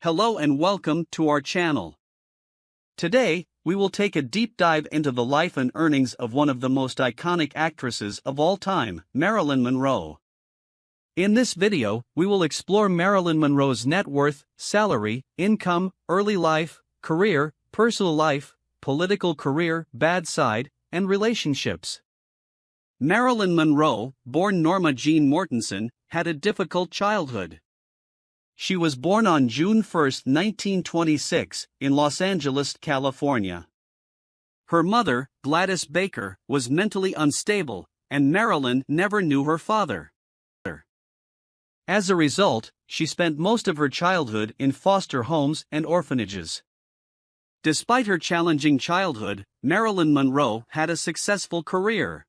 Hello and welcome to our channel. Today, we will take a deep dive into the life and earnings of one of the most iconic actresses of all time, Marilyn Monroe. In this video, we will explore Marilyn Monroe's net worth, salary, income, early life, career, personal life, political career, bad side, and relationships. Marilyn Monroe, born Norma Jeane Mortenson, had a difficult childhood. She was born on June 1, 1926, in Los Angeles, California. Her mother, Gladys Baker, was mentally unstable, and Marilyn never knew her father. As a result, she spent most of her childhood in foster homes and orphanages. Despite her challenging childhood, Marilyn Monroe had a successful career.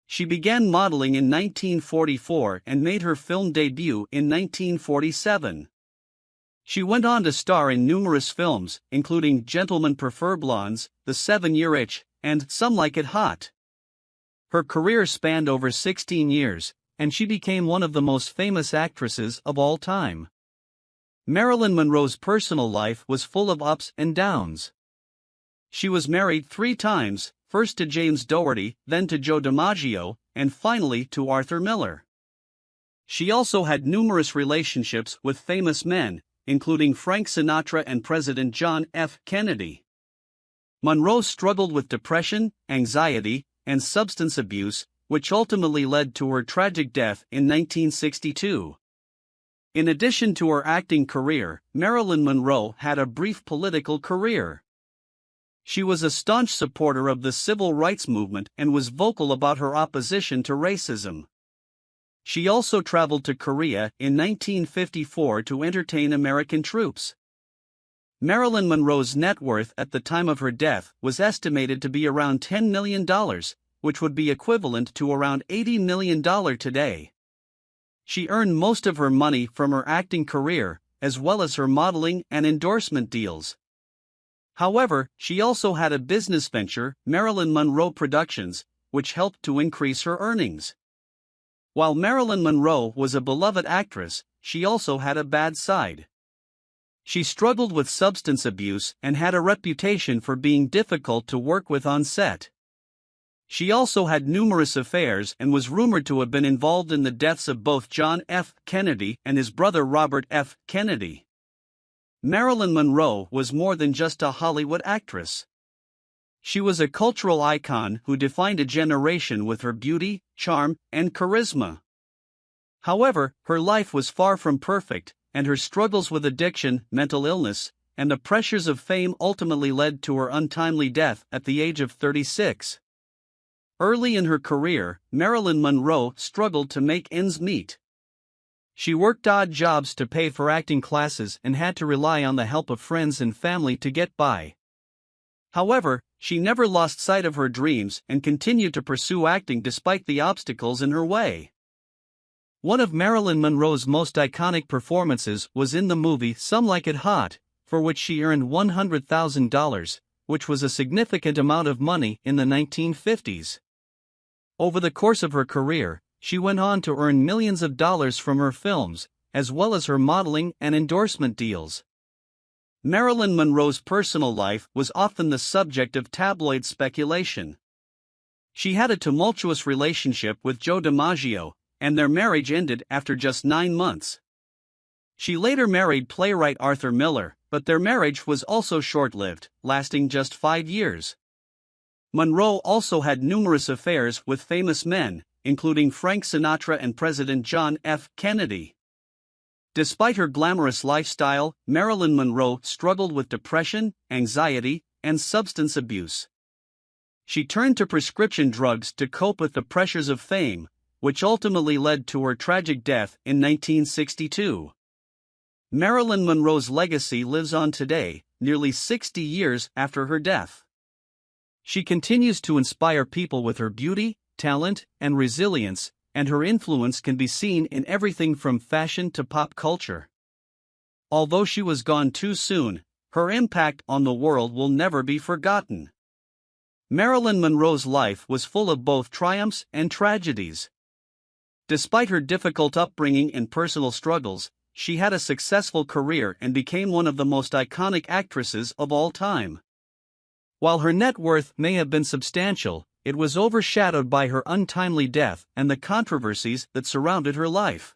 She began modeling in 1944 and made her film debut in 1947. She went on to star in numerous films, including Gentlemen Prefer Blondes, The 7-Year Itch, and Some Like It Hot. Her career spanned over 16 years, and she became one of the most famous actresses of all time. Marilyn Monroe's personal life was full of ups and downs. She was married 3 times, first to James Dougherty, then to Joe DiMaggio, and finally to Arthur Miller. She also had numerous relationships with famous men, including Frank Sinatra and President John F. Kennedy. Monroe struggled with depression, anxiety, and substance abuse, which ultimately led to her tragic death in 1962. In addition to her acting career, Marilyn Monroe had a brief political career. She was a staunch supporter of the civil rights movement and was vocal about her opposition to racism. She also traveled to Korea in 1954 to entertain American troops. Marilyn Monroe's net worth at the time of her death was estimated to be around $10 million, which would be equivalent to around $80 million today. She earned most of her money from her acting career, as well as her modeling and endorsement deals. However, she also had a business venture, Marilyn Monroe Productions, which helped to increase her earnings. While Marilyn Monroe was a beloved actress, she also had a bad side. She struggled with substance abuse and had a reputation for being difficult to work with on set. She also had numerous affairs and was rumored to have been involved in the deaths of both John F. Kennedy and his brother Robert F. Kennedy. Marilyn Monroe was more than just a Hollywood actress. She was a cultural icon who defined a generation with her beauty, charm, and charisma. However, her life was far from perfect, and her struggles with addiction, mental illness, and the pressures of fame ultimately led to her untimely death at the age of 36. Early in her career, Marilyn Monroe struggled to make ends meet. She worked odd jobs to pay for acting classes and had to rely on the help of friends and family to get by. However, she never lost sight of her dreams and continued to pursue acting despite the obstacles in her way. One of Marilyn Monroe's most iconic performances was in the movie Some Like It Hot, for which she earned $100,000, which was a significant amount of money in the 1950s. Over the course of her career, she went on to earn millions of dollars from her films, as well as her modeling and endorsement deals. Marilyn Monroe's personal life was often the subject of tabloid speculation. She had a tumultuous relationship with Joe DiMaggio, and their marriage ended after just 9 months. She later married playwright Arthur Miller, but their marriage was also short-lived, lasting just 5 years. Monroe also had numerous affairs with famous men, including Frank Sinatra and President John F. Kennedy. Despite her glamorous lifestyle, Marilyn Monroe struggled with depression, anxiety, and substance abuse. She turned to prescription drugs to cope with the pressures of fame, which ultimately led to her tragic death in 1962. Marilyn Monroe's legacy lives on today, nearly 60 years after her death. She continues to inspire people with her beauty, talent, and resilience, and her influence can be seen in everything from fashion to pop culture. Although she was gone too soon, her impact on the world will never be forgotten. Marilyn Monroe's life was full of both triumphs and tragedies. Despite her difficult upbringing and personal struggles, she had a successful career and became one of the most iconic actresses of all time. While her net worth may have been substantial, it was overshadowed by her untimely death and the controversies that surrounded her life.